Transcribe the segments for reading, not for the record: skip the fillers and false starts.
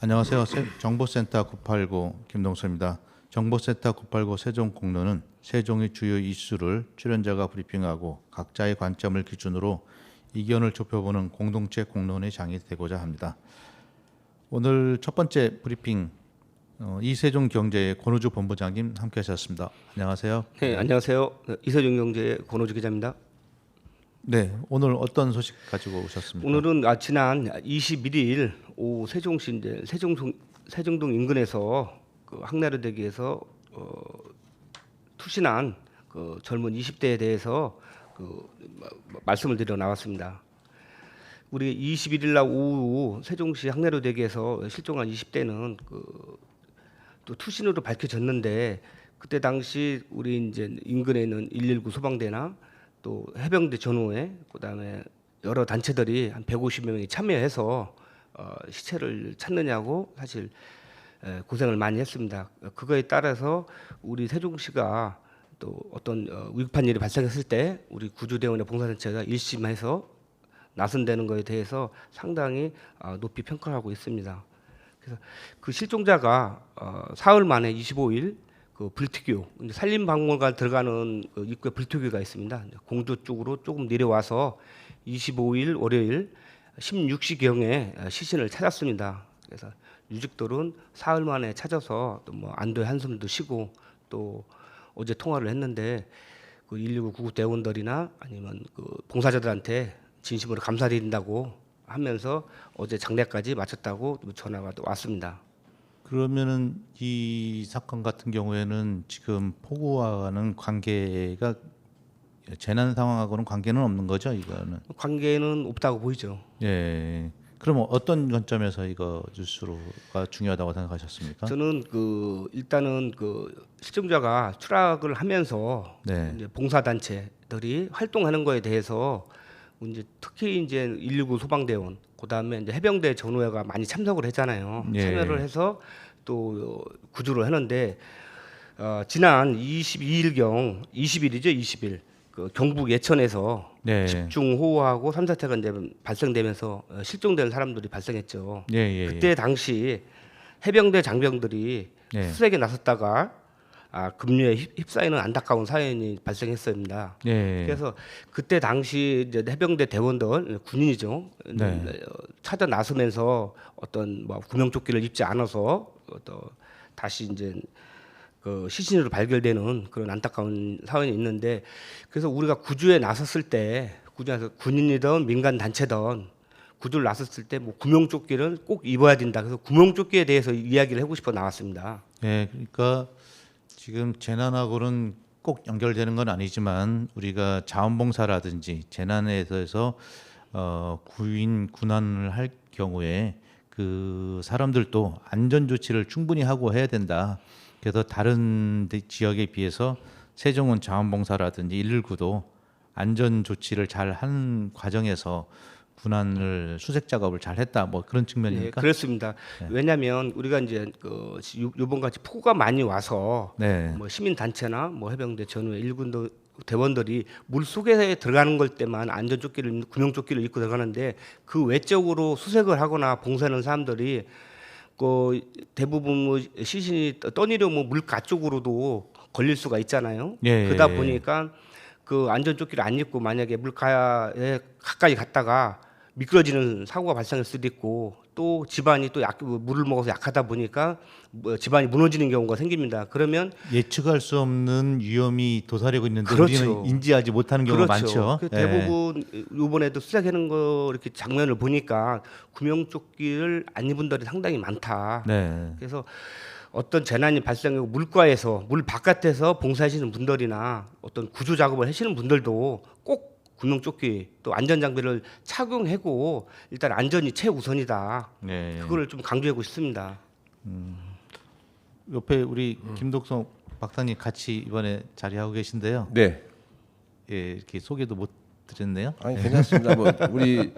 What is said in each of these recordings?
안녕하세요. 정보센터 989 김동수입니다. 정보센터 989 세종 공론은 세종의 주요 이슈를 출연자가 브리핑하고 각자의 관점을 기준으로 의견을 좁혀보는 공동체 공론의 장이 되고자 합니다. 오늘 첫 번째 브리핑 이세종 경제의 권우주 본부장님 함께하셨습니다. 안녕하세요. 네, 안녕하세요. 이세종 경제의 권호주 기자입니다. 네, 오늘 어떤 소식 가지고 오셨습니까? 오늘은 지난 21일 오후 세종시 이제 세종동 인근에서 그 항나라대교에서 투신한 그 젊은 20대에 대해서 말씀을 드려 나왔습니다. 우리 21일 날 오후 세종시 항나라대교에서 실종한 20대는 또 투신으로 밝혀졌는데 그때 당시 우리 이제 인근에 있는 119 소방대나 또 해병대 전후에 그다음에 여러 단체들이 한 150명이 참여해서 시체를 찾느냐고 사실 고생을 많이 했습니다. 그거에 따라서 우리 세종시가 또 어떤 위급한 일이 발생했을 때 우리 구조대원의 봉사단체가 일심해서 나선다는 것에 대해서 상당히 높이 평가하고 있습니다. 그래서 그 실종자가 사흘 만에 25일 그 불특교 산림박물관 들어가는 그 입구에 불특교가 있습니다. 공주 쪽으로 조금 내려와서 25일 월요일 16시경에 시신을 찾았습니다. 그래서 유족들은 사흘 만에 찾아서 또 뭐 안도의 한숨도 쉬고 또 어제 통화를 했는데 그 119 구급대원들이나 아니면 그 봉사자들한테 진심으로 감사드린다고 하면서 어제 장례까지 마쳤다고 전화가 또 왔습니다. 그러면은 이 사건 같은 경우에는 지금 폭우와는 관계가 재난 상황하고는 관계는 없는 거죠, 이거는? 관계는 없다고 보이죠. 예. 그럼 어떤 관점에서 이거 뉴스가 중요하다고 생각하셨습니까? 저는 일단은 실종자가 추락을 하면서 네. 이제 봉사단체들이 활동하는 거에 대해서 이제 특히 이제 119 소방대원 그다음에 이제 해병대 전우회가 많이 참석을 했잖아요. 예. 참여를 해서 또 구조를 하는데 지난 22일경 20일이죠, 20일 그 경북 예천에서 네. 집중호우하고 삼사태가 이제 발생되면서 실종된 사람들이 발생했죠. 예, 예, 그때 당시 해병대 장병들이 예. 수색에 나섰다가 급류에 휩싸이는 안타까운 사연이 발생했습니다. 예. 그래서 그때 당시 이제 해병대 대원들 군인이죠. 네. 찾아 나서면서 어떤 뭐 구명조끼를 입지 않아서 또 다시 이제 그 시신으로 발견되는 그런 안타까운 사연이 있는데 그래서 우리가 구조에 나섰을 때 구조에서 군인이든 민간 단체든 구조를 나섰을 때 뭐 구명조끼를 꼭 입어야 된다. 그래서 구명조끼에 대해서 이야기를 하고 싶어 나왔습니다. 예. 그러니까 지금 재난하고는 꼭 연결되는 건 아니지만 우리가 자원봉사라든지 재난에 대해서 군안을 할 경우에 그 사람들도 안전 조치를 충분히 하고 해야 된다. 그래서 다른 지역에 비해서 세종은 자원봉사라든지 119도 안전 조치를 잘 한 과정에서 군안을 수색 작업을 잘 했다. 뭐 그런 예, 측면입니까? 그렇습니다. 네. 왜냐하면 우리가 이제 요번 같이 폭우가 많이 와서 네. 뭐 시민 단체나 뭐 해병대 전후에 일군 대원들이 물 속에 들어가는 걸 때만 안전조끼를 구명조끼를 입고 들어가는데 그 외적으로 수색을 하거나 봉사하는 사람들이 그 대부분 뭐 시신이 떠내려 뭐 물가 쪽으로도 걸릴 수가 있잖아요. 예, 그러다 예. 보니까 그 안전조끼를 안 입고 만약에 물가에 가까이 갔다가 미끄러지는 사고가 발생할 수도 있고 또 집안이 또 물을 먹어서 약하다 보니까 집안이 무너지는 경우가 생깁니다. 그러면 예측할 수 없는 위험이 도사리고 있는데 그렇죠. 우리는 인지하지 못하는 경우가 그렇죠. 많죠. 그 예. 대부분 이번에도 수색하는 거 이렇게 장면을 보니까 구명조끼를 안 입은 분들이 상당히 많다. 네. 그래서 어떤 재난이 발생하고 물가에서 물 바깥에서 봉사하시는 분들이나 어떤 구조 작업을 하시는 분들도 꼭 구명조끼 또 안전장비를 착용하고 일단 안전이 최우선이다. 네. 그거를 좀 강조하고 싶습니다. 옆에 우리 김독성 박사님 같이 이번에 자리하고 계신데요. 네. 예, 이렇게 소개도 못 드렸네요. 아니 괜찮습니다. 뭐 우리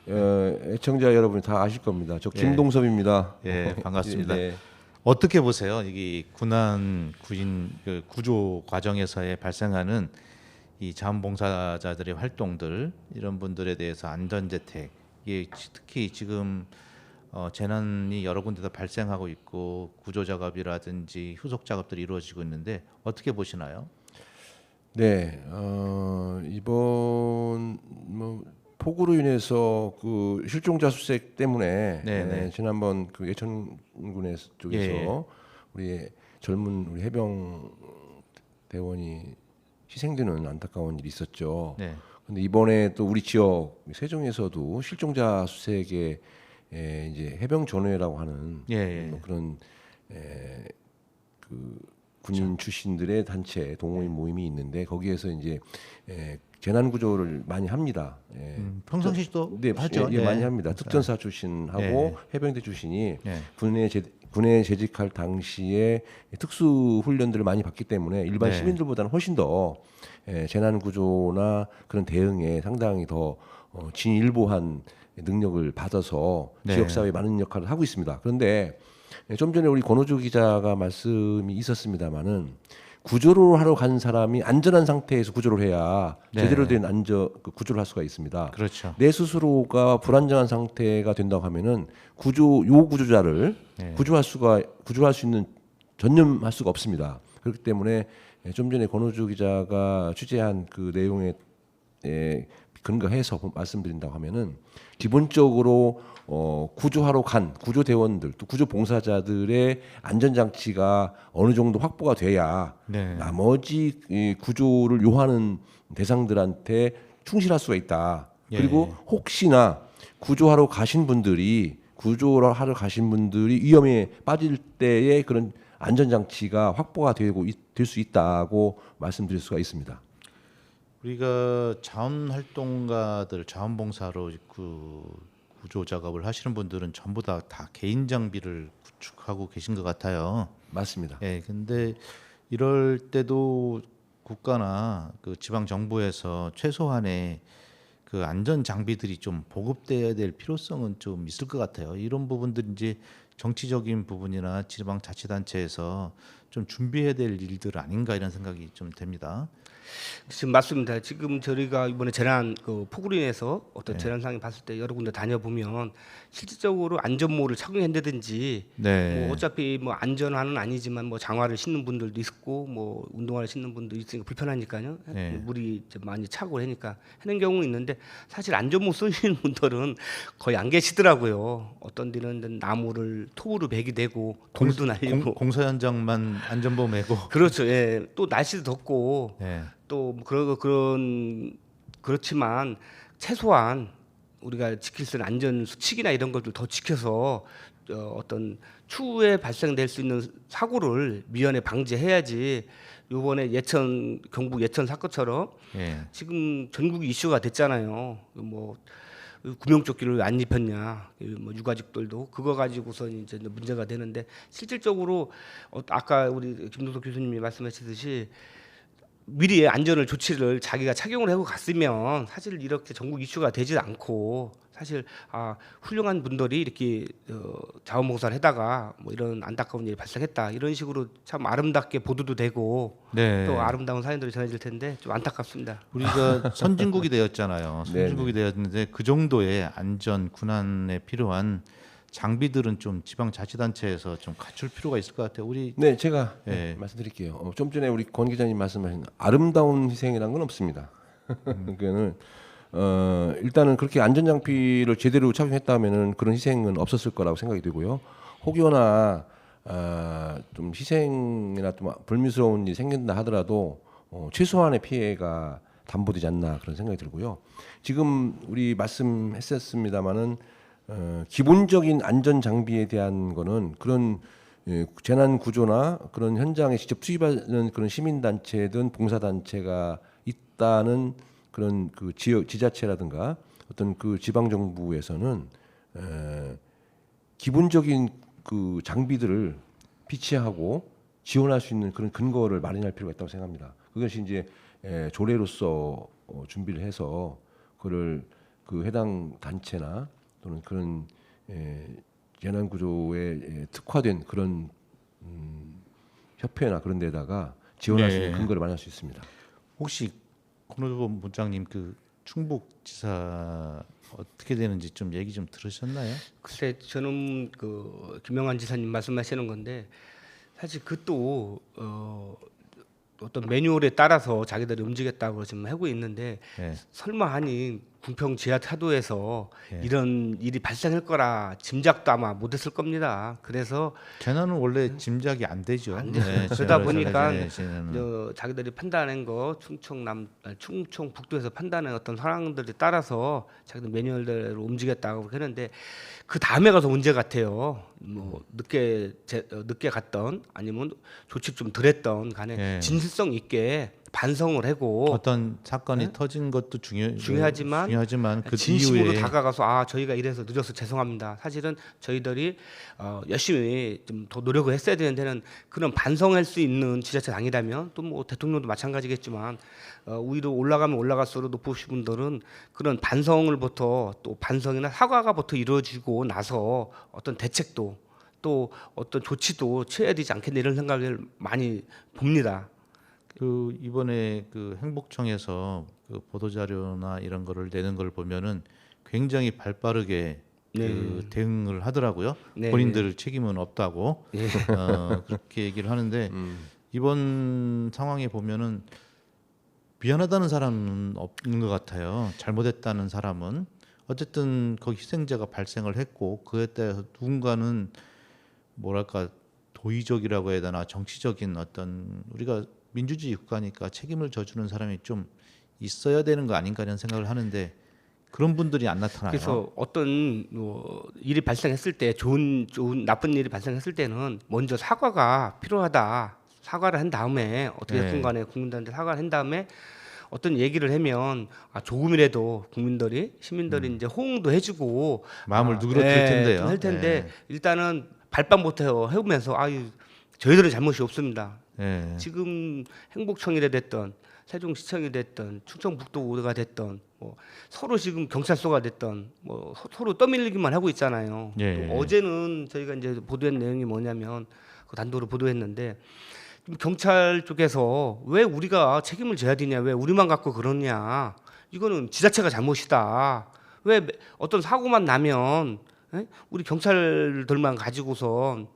애청자 여러분이 다 아실 겁니다. 저 김동섭입니다. 예, 반갑습니다. 네. 어떻게 보세요? 이게 군인 그 구조 과정에서의 발생하는 이 자원봉사자들의 활동들 이런 분들에 대해서 안전재택, 이게 특히 지금 재난이 여러 군데서 발생하고 있고 구조 작업이라든지 후속 작업들이 이루어지고 있는데 어떻게 보시나요? 네, 이번 뭐 폭우로 인해서 그 실종자 수색 때문에 지난번 그 예천군의 쪽에서 우리 젊은 우리 해병 대원이 희생되는 안타까운 일이 있었죠. 네. 근데 이번에 또 우리 지역 세종에서도 실종자 수색에 이제 해병 전회라고 하는 뭐 그런 그 군인 출신들의 단체 동호인 모임이 있는데 거기에서 이제 재난 구조를 많이 합니다. 평상시도 네, 하죠. 예, 많이 합니다. 특전사 출신하고 해병대 출신이 군에 재직할 당시에 특수 훈련들을 많이 받기 때문에 일반 시민들보다는 훨씬 더 재난 구조나 그런 대응에 상당히 더 진일보한 능력을 받아서 지역 사회에 많은 역할을 하고 있습니다. 그런데 좀 전에 우리 권호주 기자가 말씀이 있었습니다마는 구조를 하러 간 사람이 안전한 상태에서 구조를 해야 제대로 된 구조를 할 수가 있습니다. 그렇죠. 내 스스로가 불안정한 상태가 된다고 하면은 구조자를 구조할 수 있는 전념할 수가 없습니다. 그렇기 때문에 좀 전에 권호주 기자가 취재한 그 내용에 근거해서 말씀드린다고 하면은 기본적으로 구조하러 간 구조대원들 또 구조봉사자들의 안전장치가 어느 정도 확보가 돼야 나머지 이 구조를 요하는 대상들한테 충실할 수가 있다. 그리고 혹시나 구조하러 가신 분들이 위험에 빠질 때의 그런 안전장치가 확보가 될 수 있다고 말씀드릴 수가 있습니다. 우리가 자원활동가들, 자원봉사로 그 구조 작업을 하시는 분들은 전부 다 개인 장비를 구축하고 계신 것 같아요. 맞습니다. 예, 근데 이럴 때도 국가나 그 지방 정부에서 최소한의 그 안전 장비들이 좀 보급돼야 될 필요성은 좀 있을 것 같아요. 이런 부분들이 이제 정치적인 부분이나 지방 자치단체에서 좀 준비해야 될 일들 아닌가 이런 생각이 좀 됩니다. 지금 맞습니다. 지금 저희가 이번에 재난 그 폭우로 인해서 어떤 재난 상황이 봤을 때 여러 군데 다녀보면 실질적으로 안전모를 착용한다든지 뭐 어차피 뭐 안전화는 아니지만 뭐 장화를 신는 분들도 있고 뭐 운동화를 신는 분도 있으니까 불편하니까요. 물이 좀 많이 차고 하니까 하는 경우는 있는데 사실 안전모 쓰시는 분들은 거의 안 계시더라고요. 어떤 데는 나무를 톱으로 베기 되고 돌도 날리고 공사 현장만 안전모 메고 그렇죠. 예. 또 날씨도 덥고 또 그렇지만 최소한 우리가 지킬 수 있는 안전 수칙이나 이런 것들 더 지켜서 어떤 추후에 발생될 수 있는 사고를 미연에 방지해야지. 이번에 경북 예천 사건처럼 지금 전국이 이슈가 됐잖아요. 뭐 구명조끼를 왜 안 입혔냐, 뭐 유가족들도 그거 가지고서 이제 문제가 되는데 실질적으로 아까 우리 김동석 교수님이 말씀하시듯이 미리 안전을 조치를 자기가 착용을 하고 갔으면 사실 이렇게 전국 이슈가 되지 않고 사실 훌륭한 분들이 이렇게 자원봉사를 하다가 뭐 이런 안타까운 일이 발생했다 이런 식으로 참 아름답게 보도도 되고 또 아름다운 사연들이 전해질 텐데 좀 안타깝습니다. 우리가 선진국이 되었잖아요. 선진국이 되었는데 그 정도의 안전 군안에 필요한 장비들은 좀 지방자치단체에서 좀 갖출 필요가 있을 것 같아요. 제가 말씀드릴게요. 좀 전에 우리 권 기자님 말씀하신 아름다운 희생이라는 건 없습니다. 그러니까는 일단은 그렇게 안전장비를 제대로 착용했다면은 그런 희생은 없었을 거라고 생각이 되고요. 혹여나 좀 희생이나 좀 불미스러운 일이 생긴다 하더라도 최소한의 피해가 담보되지 않나 그런 생각이 들고요. 지금 우리 말씀했었습니다마는 기본적인 안전 장비에 대한 거는 그런 재난 구조나 그런 현장에 직접 투입하는 그런 시민 단체든 봉사 단체가 있다는 그런 그 지자체라든가 어떤 그 지방 정부에서는 기본적인 그 장비들을 비치하고 지원할 수 있는 그런 근거를 마련할 필요가 있다고 생각합니다. 그것이 이제 조례로서 준비를 해서 그를 그 해당 단체나 또는 그런 재난 구조에 특화된 그런 협회나 그런 데다가 지원할 수 있는 근거를 마련할 수 있습니다. 혹시 권호주 본부장님 그 충북지사 어떻게 되는지 좀 얘기 좀 들으셨나요? 글쎄 저는 그 김영환 지사님 말씀하시는 건데 사실 그것도 어떤 매뉴얼에 따라서 자기들이 움직였다고 지금 하고 있는데 예. 설마 하니 궁평 지하 차도에서 예. 이런 일이 발생할 거라 짐작도 아마 못했을 겁니다. 그래서 재난은 원래 짐작이 안 되죠. 안 되죠. 네, 그러다 재난을 보니까 전해지는. 자기들이 판단한 거 충청 북도에서 판단한 어떤 상황들에 따라서 자기들 매뉴얼대로 움직였다고 하는데 그 다음에 가서 문제 같아요. 뭐 늦게 갔던 아니면 조치 좀 덜했던 간에 예. 진실성 있게 반성을 하고 어떤 사건이 터진 것도 중요하지만 그 진심으로 이후에 다가가서 아 저희가 이래서 늦어서 죄송합니다. 사실은 저희들이 열심히 좀 더 노력을 했어야 되는 데는 그런 반성할 수 있는 지자체당이라면 또 뭐 대통령도 마찬가지겠지만 위로 올라가면 올라갈수록 높으신 분들은 그런 반성을부터 또 반성이나 사과가부터 이루어지고 나서 어떤 대책도 또 어떤 조치도 취해야 되지 않겠나 이런 생각을 많이 봅니다. 그 이번에 그 행복청에서 그 보도 자료나 이런 거를 내는 걸 보면은 굉장히 발빠르게 그 대응을 하더라고요. 네. 본인들 책임은 없다고 예. 그렇게 얘기를 하는데 이번 상황에 보면은 미안하다는 사람은 없는 것 같아요. 잘못했다는 사람은 어쨌든 거기 희생자가 발생을 했고 그에 대해서 누군가는 뭐랄까 도의적이라고 해야 되나 정치적인 어떤 우리가 민주주의 국가니까 책임을 져주는 사람이 좀 있어야 되는 거 아닌가 이런 생각을 하는데 그런 분들이 안 나타나요. 그래서 어떤 일이 발생했을 때 좋은 나쁜 일이 발생했을 때는 먼저 사과가 필요하다. 사과를 한 다음에 어떻게 됐든 간에 국민들한테 사과를 한 다음에 어떤 얘기를 하면 조금이라도 국민들이 시민들이 이제 호응도 해주고 마음을 누그러뜨릴 텐데요. 할 텐데 일단은 발빵부터 해오면서 저희들은 잘못이 없습니다. 예. 지금 행복청이라 됐던 세종시청이 됐던 충청북도가 됐던 뭐 서로 지금 경찰서가 됐던 뭐 서로 떠밀리기만 하고 있잖아요. 예. 또 어제는 저희가 이제 보도한 내용이 뭐냐면 그 단도로 보도했는데 경찰 쪽에서 왜 우리가 책임을 져야 되냐, 왜 우리만 갖고 그러냐, 이거는 지자체가 잘못이다. 왜 어떤 사고만 나면 우리 경찰들만 가지고선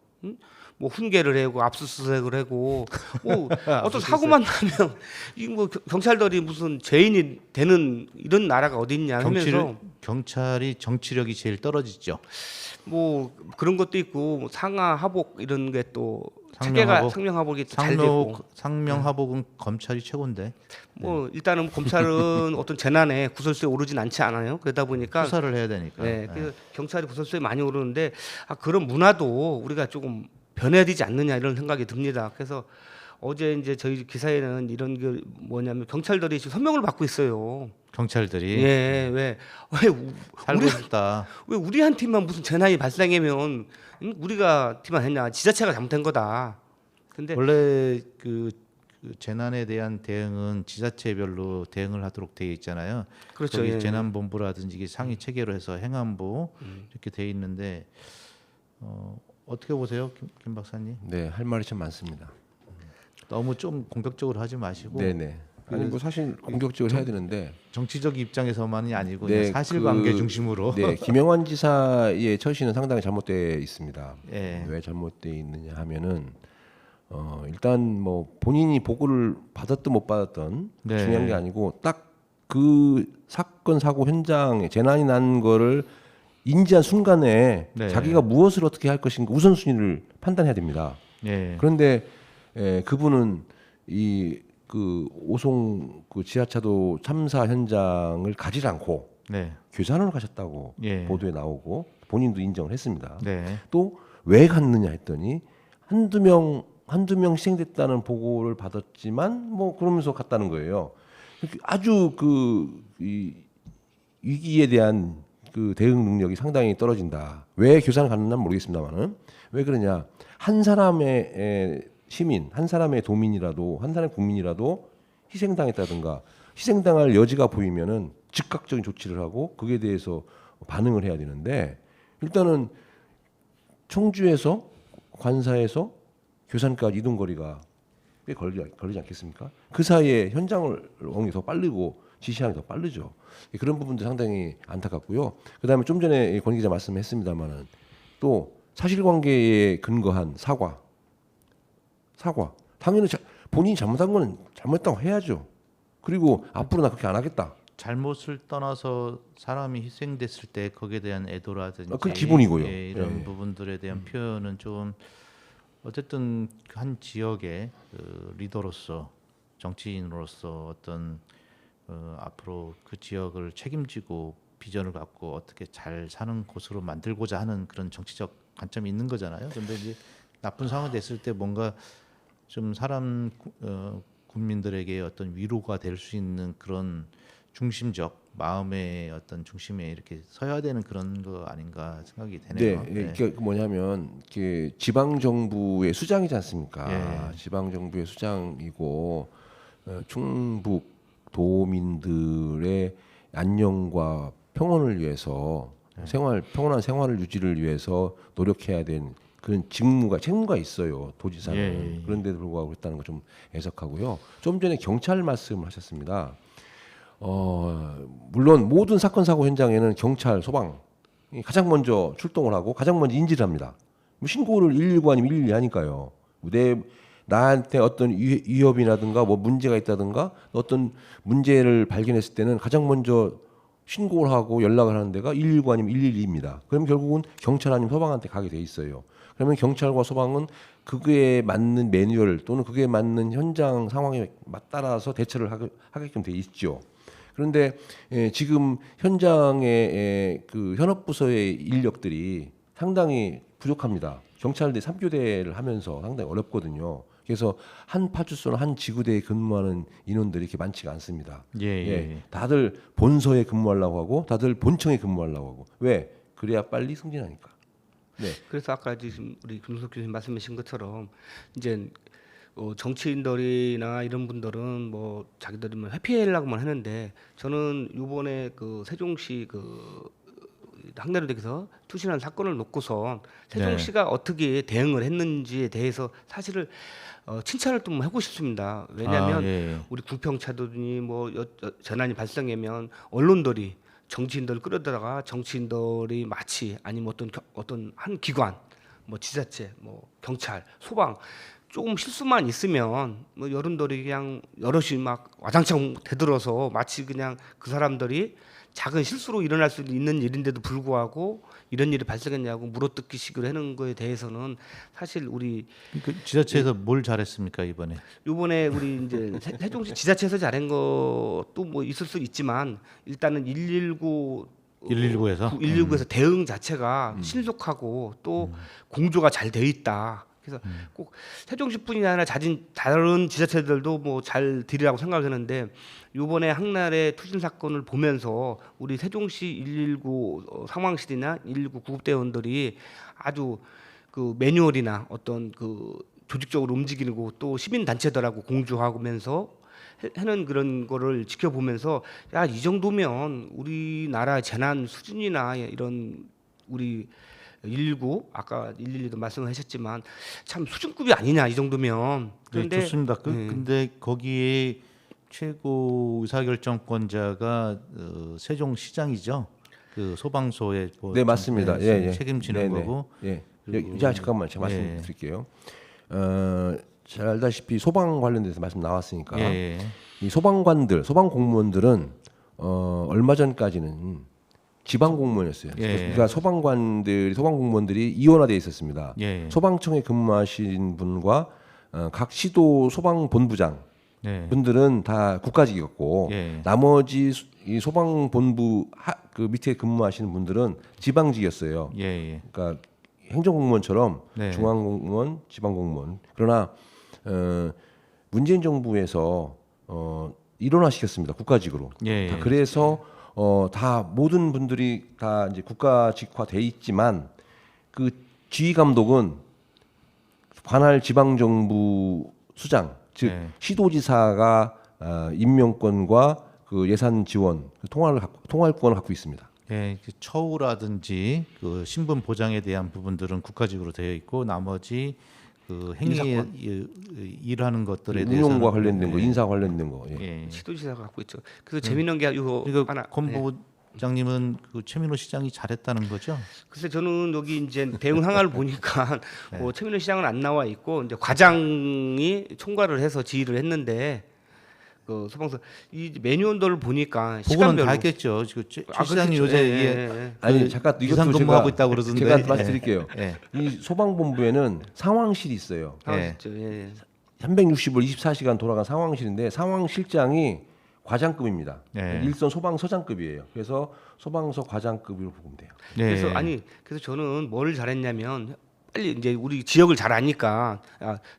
뭐 훈계를 하고 압수수색을 하고 뭐 어떤 사고만 나면 이 뭐 경찰들이 무슨 죄인이 되는 이런 나라가 어디 있냐 하면서 경찰이 정치력이 제일 떨어지죠. 뭐 그런 것도 있고 뭐 상하 하복 이런 게 또 상명하복. 상명하복이 잘 되고 상명하복은 검찰이 최고인데 뭐 일단은 검찰은 어떤 재난에 구설수에 오르진 않지 않아요. 그러다 보니까 수사를 해야 되니까. 그래서 경찰이 구설수에 많이 오르는데 그런 문화도 우리가 조금 변해야 되지 않느냐 이런 생각이 듭니다. 그래서 어제 이제 저희 기사에는 이런 게 뭐냐면 경찰들이 지금 서명을 받고 있어요. 경찰들이 왜 살고 싶다. 왜 우리 한 팀만 무슨 재난이 발생하면 우리가 팀만 했냐? 지자체가 잘못한 거다. 근데 원래 그 재난에 대한 대응은 지자체별로 대응을 하도록 되어 있잖아요. 그렇죠. 거기 예. 재난본부라든지 이게 상위 체계로 해서 행안부 이렇게 되어 있는데 어떻게 보세요, 김 박사님? 네, 할 말이 참 많습니다. 너무 좀 공격적으로 하지 마시고 네네. 아니 뭐 사실 공격적으로 해야 되는데 정치적 입장에서만이 아니고 네, 그냥 사실관계 중심으로. 네, 김영환 지사의 처신은 상당히 잘못되어 있습니다. 예. 왜 잘못되어 있느냐 하면은 일단 뭐 본인이 보고를 받았든 못 받았든 네. 중요한 게 아니고 딱 그 사건 사고 현장에 재난이 난 거를 인지한 순간에 네. 자기가 무엇을 어떻게 할 것인가 우선순위를 판단해야 됩니다. 예. 그런데 그분은 이 그 오송 그 지하차도 참사 현장을 가지 않고 네. 괴산으로 가셨다고 예. 보도에 나오고 본인도 인정을 했습니다. 네. 또 왜 갔느냐 했더니 한두 명 희생됐다는 보고를 받았지만 뭐 그러면서 갔다는 거예요. 아주 이 위기에 대한 그 대응 능력이 상당히 떨어진다. 왜 교산을 갔는지는 모르겠습니다만은 왜 그러냐? 한 사람의 시민, 한 사람의 도민이라도, 한 사람의 국민이라도 희생당했다든가 희생당할 여지가 보이면은 즉각적인 조치를 하고 그에 대해서 반응을 해야 되는데 일단은 청주에서 관사에서 교산까지 이동 거리가 꽤 걸리지 않겠습니까? 그 사이에 현장을 더 빠르고 지시하는 게 더 빠르죠. 그런 부분도 상당히 안타깝고요. 그다음에 좀 전에 권 기자 말씀했습니다만은 또 사실관계에 근거한 사과 당연히 본인이 잘못한 거는 잘못했다고 해야죠. 그리고 앞으로 나 그렇게 안 하겠다. 잘못을 떠나서 사람이 희생됐을 때 거기에 대한 애도라든지 그건 기본이고요. 예, 이런 예. 부분들에 대한 표현은 좀 어쨌든 한 지역의 그 리더로서 정치인으로서 어떤 앞으로 그 지역을 책임지고 비전을 갖고 어떻게 잘 사는 곳으로 만들고자 하는 그런 정치적 관점이 있는 거잖아요. 근데 이제 나쁜 상황이 됐을 때 뭔가 좀 국민들에게 어떤 위로가 될 수 있는 그런 중심적 마음의 어떤 중심에 이렇게 서야 되는 그런 거 아닌가 생각이 되네요. 네, 이게 뭐냐면 이게 지방 정부의 수장이지 않습니까? 예. 지방 정부의 수장이고 충북 도민들의 안녕과 평온을 위해서 평온한 생활을 유지를 위해서 노력해야 되는 그런 책무가 있어요. 도지사는. 예. 그런데도 불구하고 그랬다는 거 좀 애석하고요. 좀 전에 경찰 말씀을 하셨습니다. 물론 모든 사건 사고 현장에는 경찰, 소방이 가장 먼저 출동을 하고 가장 먼저 인지를 합니다. 신고를 119 아니면 112 하니까요. 나한테 어떤 위협이라든가 뭐 문제가 있다든가 어떤 문제를 발견했을 때는 가장 먼저 신고를 하고 연락을 하는 데가 119 아니면 112입니다. 그럼 결국은 경찰 아니면 소방한테 가게 돼 있어요. 그러면 경찰과 소방은 그거에 맞는 매뉴얼 또는 그거에 맞는 현장 상황에 따라서 대처를 하게끔 돼 있죠. 그런데 지금 현장의 그 현업부서의 인력들이 상당히 부족합니다. 경찰대 3교대를 하면서 상당히 어렵거든요. 그래서 한 파출소나 한 지구대에 근무하는 인원들이 이렇게 많지가 않습니다. 예. 다들 본서에 근무하려고 하고 다들 본청에 근무하려고 하고 왜? 그래야 빨리 승진하니까. 네. 그래서 아까 지금 우리 김성석 교수님 말씀하신 것처럼 이제 정치인들이나 이런 분들은 뭐 자기들이 뭐 회피하려고만 하는데 저는 이번에 그 세종시 그 항내로댁에서 투신한 사건을 놓고선 세종시가 어떻게 대응을 했는지에 대해서 사실을 칭찬을 좀 하고 싶습니다. 왜냐하면 우리 궁평차도니 뭐 재난이 발생하면 언론들이 정치인들 끌어다가 정치인들이 마치 아니면 어떤 한 기관 뭐 지자체 뭐 경찰 소방 조금 실수만 있으면 뭐 여론들이 그냥 여럿이 막 와장창 대들어서 마치 그냥 그 사람들이 작은 실수로 일어날 수 있는 일인데도 불구하고 이런 일이 발생했냐고 물어뜯기식으로 하는 거에 대해서는 사실 우리 그 지자체에서 뭘 잘했습니까 이번에? 우리 이제 세종시 지자체에서 잘한 것도 뭐 있을 수 있지만 일단은 119에서 대응 자체가 신속하고 또 공조가 잘 돼 있다. 그래서 꼭 세종시뿐이 아니라 다른 지자체들도 뭐 잘 들이라고 생각하는데 이번에 항날의 투신 사건을 보면서 우리 세종시 119 상황실이나 119 구급대원들이 아주 그 매뉴얼이나 어떤 그 조직적으로 움직이고 또 시민 단체들하고 공조하면서 하는 그런 거를 지켜보면서 야, 이 정도면 우리나라 재난 수준이나 이런 우리 119 아까 112도 말씀하셨지만 참 수준급이 아니냐 이 정도면. 그런데 네, 좋습니다. 근데 거기에 최고 의사결정권자가 세종시장이죠. 그 소방서의 네 맞습니다. 책임지는 거고. 잠깐만 제가 말씀드릴게요. 잘 알다시피 소방 관련돼서 말씀 나왔으니까 이 소방관들, 소방 공무원들은 얼마 전까지는 지방 공무원이었어요. 그러니까 소방 공무원들이 이원화되어 있었습니다. 소방청에 근무하신 분과 각 시도 소방 본부장 분들은 다 국가직이었고 나머지 이 소방 본부 그 밑에 근무하시는 분들은 지방직이었어요. 그러니까 행정공무원처럼 중앙공무원, 지방공무원. 그러나 문재인 정부에서 일원화시켰습니다. 국가직으로. 그래서 다 모든 분들이 다 이제 국가직화돼 있지만 그 지휘 감독은 관할 지방정부 수장, 즉 시도지사가 임명권과 그 예산 지원, 통할권을 갖고 있습니다. 처우라든지 그 신분 보장에 대한 부분들은 국가직으로 되어 있고 나머지 그 행위에 일하는 것들에 대해서 운용과 관련된 거, 인사 관련된 거. 예. 예. 시도지사가 갖고 있죠. 그래서 재미있는 게 이거 그러니까 하나. 권 네. 부장님은 그 최민호 시장이 잘했다는 거죠? 글쎄 저는 여기 이제 대응 항화를 보니까 최민호 시장은 안 나와 있고 이제 과장이 총괄을 해서 지휘를 했는데 그 소방서 이 매뉴얼들을 보니까 보고는 시간별로 다 했겠죠. 지금 최 아, 시장이 그렇겠죠. 요새 예, 이게 예, 예. 아니 잠깐 이것도 비상 근무하고 있다고 그러던데. 제가 말씀드릴게요. 예. 이 소방본부에는 상황실이 있어요. 상황실죠. 예. 360을 24시간 돌아간 상황실인데 상황실장이 과장급입니다. 네. 일선 소방서장급이에요. 그래서 소방서 과장급으로 보면 돼요. 네. 그래서 저는 뭘 잘했냐면 빨리 이제 우리 지역을 잘 아니까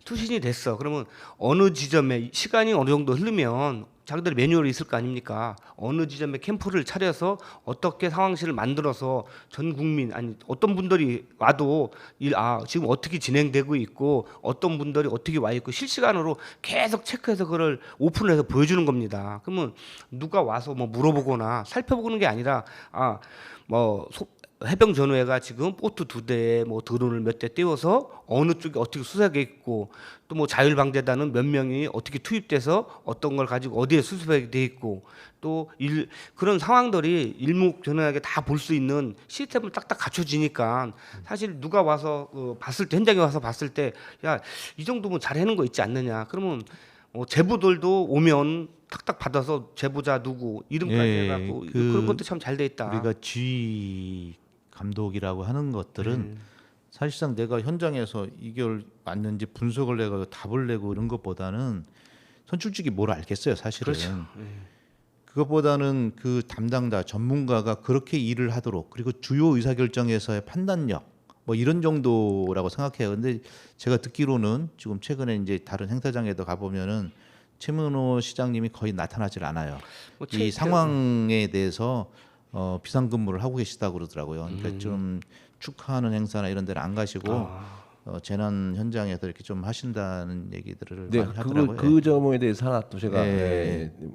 투신이 됐어. 그러면 어느 지점에 시간이 어느 정도 흐르면 자기들의 매뉴얼이 있을 거 아닙니까? 어느 지점에 캠프를 차려서 어떻게 상황실을 만들어서 전 국민 아니 어떤 분들이 와도 지금 어떻게 진행되고 있고 어떤 분들이 어떻게 와 있고 실시간으로 계속 체크해서 그걸 오픈해서 보여주는 겁니다. 그러면 누가 와서 뭐 물어보거나 살펴보는 게 아니라 해병 전후회가 지금 보트 2대에 뭐 드론을 몇 대 띄워서 어느 쪽에 어떻게 수색해 있고 또 뭐 자율방재단은 몇 명이 어떻게 투입돼서 어떤 걸 가지고 어디에 수습하게 돼 있고 또 그런 상황들이 일목전후하게 다 볼 수 있는 시스템을 딱딱 갖춰지니까 사실 누가 와서 봤을 때 현장에 와서 봤을 때 야 이 정도면 잘해는 거 있지 않느냐 그러면 제보들도 오면 탁탁 받아서 제보자 누구 이름까지 예, 해갖고 그런 것도 참 잘 돼 있다. 우리가 지휘 감독이라고 하는 것들은 사실상 내가 현장에서 이걸 맞는지 분석을 내가 답을 내고 이런 것보다는 선출직이 뭘 알겠어요, 사실은. 그렇죠. 그것보다는 그 담당자 전문가가 그렇게 일을 하도록 그리고 주요 의사결정에서의 판단력 뭐 이런 정도라고 생각해요. 근데 제가 듣기로는 지금 최근에 이제 다른 행사장에도 가보면은 최민호 시장님이 거의 나타나질 않아요. 이 상황에 대해서 비상근무를 하고 계시다고 그러더라고요. 그러니까 좀 축하하는 행사나 이런 데는 안 가시고 재난 현장에서 이렇게 좀 하신다는 얘기들을 많이 하더라고요. 그 점에 대해서 하나 또 제가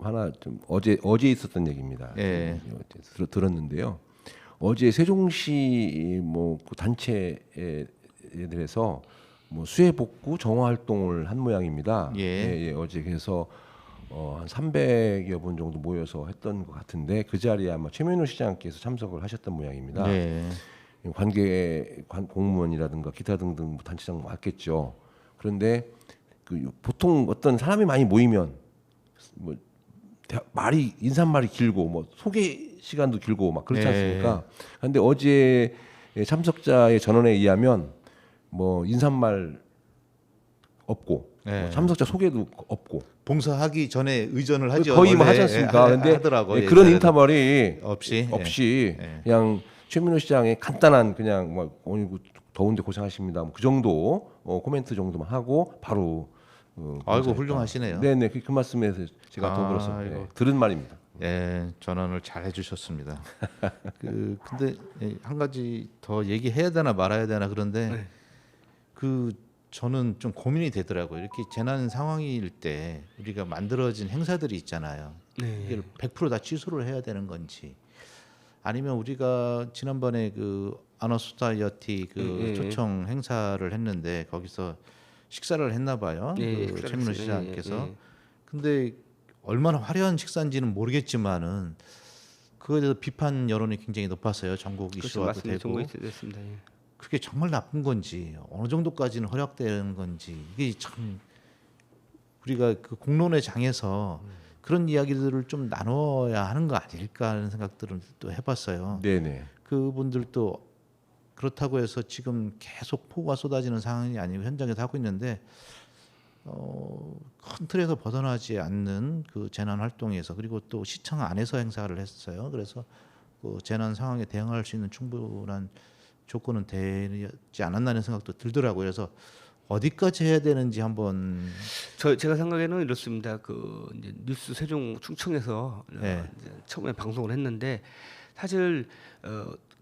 하나 좀 어제 있었던 얘기입니다. 들었는데요. 어제 세종시 그 단체에 대해서 수해 복구 정화 활동을 한 모양입니다. 어제 그래서 한 300여 분 정도 모여서 했던 것 같은데 그 자리에 아마 최민호 시장께서 참석을 하셨던 모양입니다. 공무원이라든가 기타 등등 단체장 왔겠죠. 그런데 보통 어떤 사람이 많이 모이면 인사말이 길고 소개 시간도 길고 막 그렇지 않습니까? 그런데 어제 참석자의 전원에 의하면 인사말 없고 참석자 소개도 없고 봉사하기 전에 의전을 하죠. 거의 하지 않습니까? 그런데 그런 인터벌이 없이 그냥 최민호 시장의 간단한 그냥 오늘 더운데 고생하십니다. 그 정도 코멘트 정도만 하고 바로 아이고 훌륭하시네요. 네네 그 말씀에서 제가 더불어서 들은 말입니다. 전언을 잘 해주셨습니다. 근데 한 가지 더 얘기해야 되나 말아야 되나 그런데 저는 좀 고민이 되더라고요. 이렇게 재난 상황일 때 우리가 만들어진 행사들이 있잖아요. 이걸 100% 다 취소를 해야 되는 건지 아니면 우리가 지난번에 그 아너소사이어티 초청 행사를 했는데 거기서 식사를 했나 봐요. 최민호 시장께서. 근데 얼마나 화려한 식사인지는 모르겠지만은 그거에 대해서 비판 여론이 굉장히 높았어요. 전국 이슈화도 되고. 전국이 됐습니다. 그게 정말 나쁜 건지 어느 정도까지는 허락되는 건지 이게 참 우리가 그 공론의 장에서 그런 이야기들을 좀 나눠야 하는 거 아닐까 하는 생각들을 또 해봤어요. 네네. 그분들도 그렇다고 해서 지금 계속 폭우가 쏟아지는 상황이 아니고 현장에서 하고 있는데 큰 틀에서 벗어나지 않는 그 재난 활동에서 그리고 또 시청 안에서 행사를 했어요. 그래서 그 재난 상황에 대응할 수 있는 충분한 조건은 되지 않았나는 생각도 들더라고요. 그래서 어디까지 해야 되는지 한번 제가 생각에는 이렇습니다. 이제 뉴스 세종 충청에서 이제 처음에 방송을 했는데 사실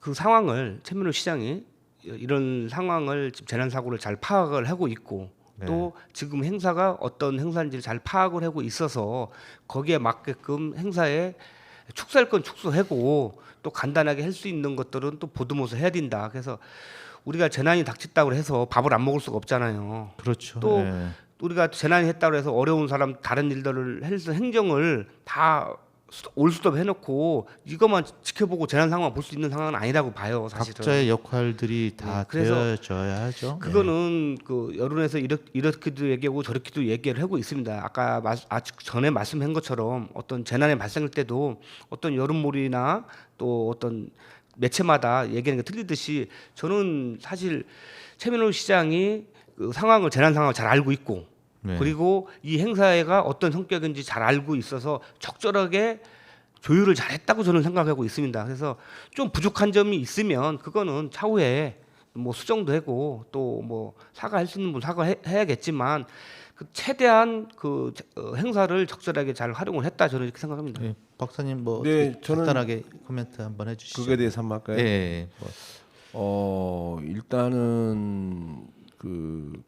그 상황을 최민호 시장이 이런 상황을 지금 재난 사고를 잘 파악을 하고 있고 또 지금 행사가 어떤 행사인지를 잘 파악을 하고 있어서 거기에 맞게끔 행사에 축소할 건 축소하고 또 간단하게 할 수 있는 것들은 또 보듬어서 해야 된다. 그래서 우리가 재난이 닥쳤다고 해서 밥을 안 먹을 수가 없잖아요. 그렇죠. 또 예. 우리가 재난이 했다고 해서 어려운 사람 다른 일들을 해서 행정을 다 올스톱 해놓고 이것만 지켜보고 재난 상황 볼 수 있는 상황은 아니라고 봐요. 사실은. 각자의 역할들이 다 네, 그래서 되어져야 하죠. 그거는 그 여론에서 이렇게도 얘기하고 저렇게도 얘기를 하고 있습니다. 아까 전에 말씀한 것처럼 어떤 재난이 발생할 때도 어떤 여론몰이나 또 어떤 매체마다 얘기하는 게 틀리듯이 저는 사실 최민호 시장이 그 상황을 재난 상황을 잘 알고 있고 네. 그리고 이 행사가 어떤 성격인지 잘 알고 있어서 적절하게 조율을 잘했다고 저는 생각하고 있습니다. 그래서 좀 부족한 점이 있으면 그거는 차후에 뭐 수정도 하고 또 뭐 사과할 수 있는 분 사과해야겠지만 그 최대한 그 행사를 적절하게 잘 활용을 했다 저는 이렇게 생각합니다. 예. 박사님 뭐 네, 어떻게 저는 간단하게 코멘트 한번 해주시죠. 그거에 대해서 한번 할까요? 예. 뭐, 일단은 그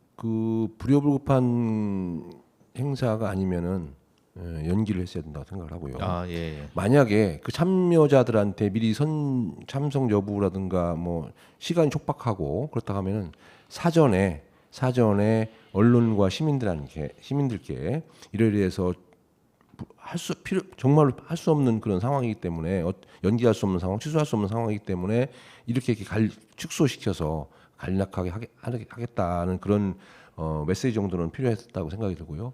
불효불급한 행사가 아니면은 연기를 했어야 된다고 생각을 하고요. 아 예. 만약에 그 참여자들한테 미리 참석 여부라든가 뭐 시간이 촉박하고 그렇다 하면은 사전에 언론과 시민들께 이래서 정말로 할 수 없는 그런 상황이기 때문에 연기할 수 없는 상황, 취소할 수 없는 상황이기 때문에 이렇게 축소시켜서 간략하게 하겠다는 그런 메시지 정도는 필요했다고 생각이 들고요.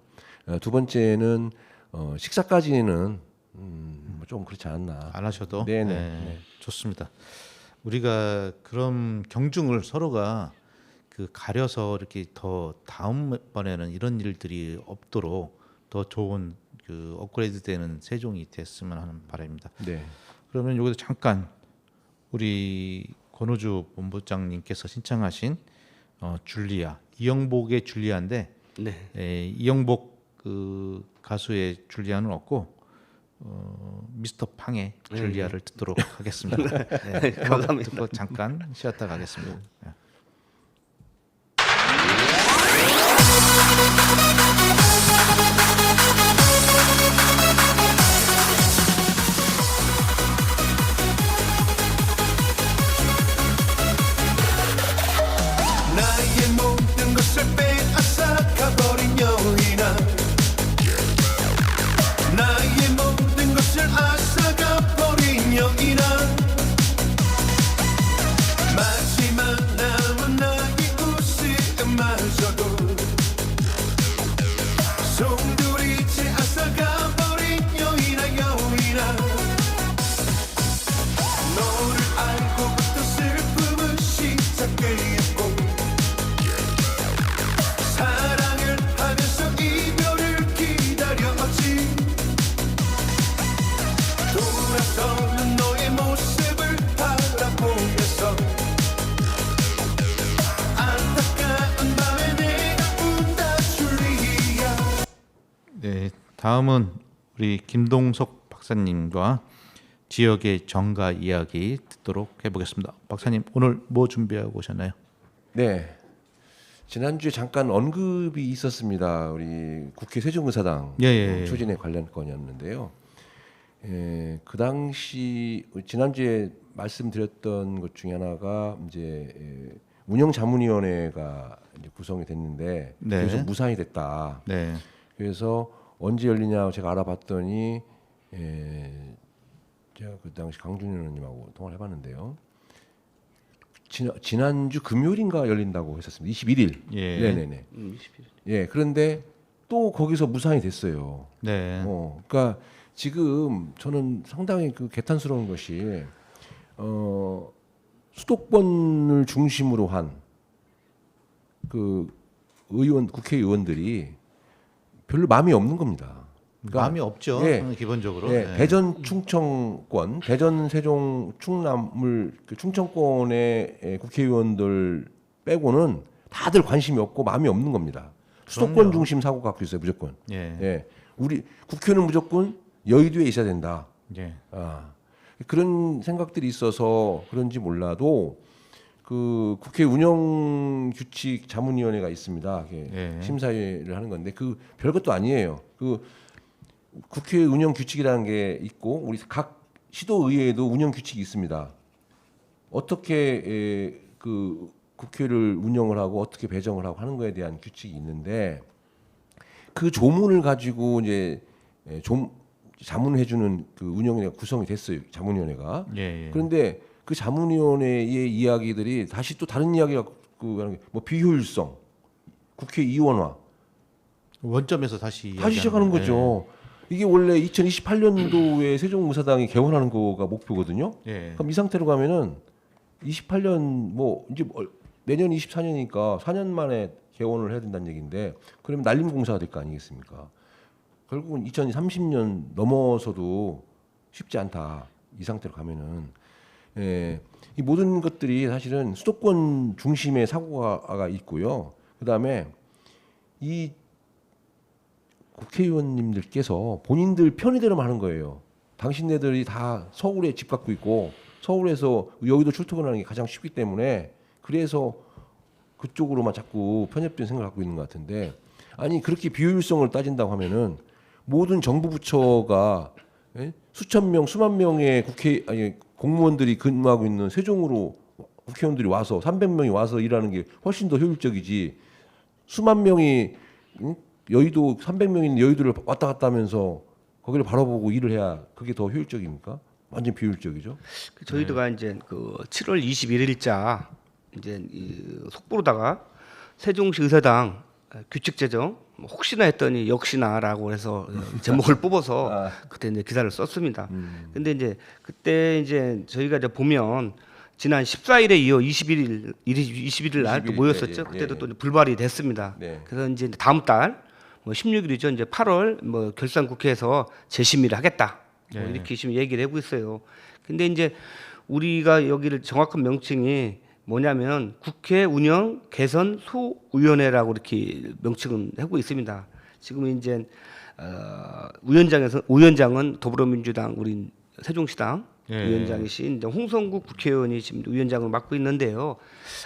두 번째는 식사까지는 좀 그렇지 않나. 안 하셔도 네네. 네. 좋습니다. 우리가 그런 경중을 서로가 그 가려서 이렇게 더 다음번에는 이런 일들이 없도록 더 좋은 그 업그레이드되는 세종이 됐으면 하는 바람입니다. 네. 그러면 여기서 잠깐 우리 권우주 본부장님께서 신청하신 줄리아 이영복의 줄리아인데 네. 이영복 그 가수의 줄리아는 없고 미스터 팡의 줄리아를 듣도록 하겠습니다. 네, 감사합니다. 듣고 잠깐 쉬었다 가겠습니다. 네. 나의 모든 것을 빼앗아 가버린 여인아 나의 모든 것을 앗아가버린 여인아 마지막 남은 나의 웃음마저도 송두리째 앗아가버린 여인아 너를 알고부터 슬픔을 시작했고 사랑을 하면서 이별을 기다렸지 돌아서는 너의 모습을 바라보면서 안타까운 밤에 내가 운다 줄리아. 네, 다음은 우리 김동석 박사님과 지역의 정가 이야기 듣도록 해보겠습니다. 박사님 오늘 뭐 준비하고 오셨나요? 네. 지난주에 잠깐 언급이 있었습니다. 우리 국회 세종의사당 예. 추진에 관련 건이었는데요. 그 당시 지난주에 말씀드렸던 것 중에 하나가 이제 운영자문위원회가 이제 구성이 됐는데 네. 계속 무산이 됐다. 네. 그래서 언제 열리냐고 제가 알아봤더니 제가 그 당시 강준일 의원님하고 통화를 해봤는데요. 지난주 금요일인가 열린다고 했었습니다. 21일. 예. 네네네. 21일. 예, 그런데 또 거기서 무산이 됐어요. 네. 그러니까 지금 저는 상당히 그 개탄스러운 것이 수도권을 중심으로 한 그 국회의원들이 별로 마음이 없는 겁니다. 그러니까 마음이 없죠. 예. 기본적으로. 예, 네. 대전 충청권, 대전 세종 충남을 그 충청권의 국회의원들 빼고는 다들 관심이 없고 마음이 없는 겁니다. 수도권 그럼요. 중심 사고가 갖고 있어요, 무조건. 예. 예, 우리 국회는 무조건 여의도에 있어야 된다. 예. 그런 생각들이 있어서 그런지 몰라도 그 국회 운영규칙 자문위원회가 있습니다. 예. 심사위를 하는 건데 그 별것도 아니에요. 그 국회 운영규칙이라는 게 있고 우리 각 시도의회에도 운영규칙이 있습니다. 어떻게 그 국회를 운영을 하고 어떻게 배정을 하고 하는 거에 대한 규칙이 있는데 그 조문을 가지고 이제 좀 자문해주는 그 운영위원회가 구성이 됐어요. 자문위원회가. 예, 예. 그런데 그 자문위원회의 이야기들이 다시 또 다른 이야기가 뭐 비효율성, 국회의원화 원점에서 다시 시작하는 이야기하는 거죠. 이게 원래 2028년도에 세종무사당이 개원하는 거가 목표거든요. 예. 그럼 이 상태로 가면은 28년 뭐 이제 내년 24년이니까 4년 만에 개원을 해야 된다는 얘기인데 그러면 난림공사가 될 거 아니겠습니까? 결국은 2030년 넘어서도 쉽지 않다. 이 상태로 가면은 이 모든 것들이 사실은 수도권 중심의 사고가 있고요. 그다음에 이 국회의원님들께서 본인들 편의대로만 하는 거예요. 당신네들이 다 서울에 집 갖고 있고 서울에서 여의도 출퇴근하는 게 가장 쉽기 때문에 그래서 그쪽으로만 자꾸 편협된 생각을 갖고 있는 것 같은데 아니 그렇게 비효율성을 따진다고 하면은 모든 정부 부처가 수천 명, 수만 명의 공무원들이 근무하고 있는 세종으로 국회의원들이 와서 300명이 와서 일하는 게 훨씬 더 효율적이지 수만 명이 여의도 300명이 있는 여의도를 왔다 갔다 하면서 거기를 바라보고 일을 해야 그게 더 효율적입니까? 완전 비효율적이죠. 저희도가 이제 그 7월 21일자 이제 속보로다가 세종시 의사당 규칙 제정 혹시나 했더니 역시나라고 해서 제목을 뽑아서 그때 이제 기사를 썼습니다. 근데 이제 그때 이제 저희가 이제 보면 지난 14일에 이어 21일 날 또 모였었죠. 그때도 또 불발이 됐습니다. 네. 그래서 이제 다음 달 뭐 16일이죠. 이제 8월 뭐 결산 국회에서 재심의를 하겠다. 뭐 이렇게 지금 얘기를 하고 있어요. 근데 이제 우리가 여기를 정확한 명칭이 뭐냐면 국회 운영 개선 소위원회라고 이렇게 명칭은 하고 있습니다. 지금 이제 위원장은 더불어민주당 우리 세종시당 위원장이신 이제 홍성국 국회의원이 지금 위원장을 맡고 있는데요.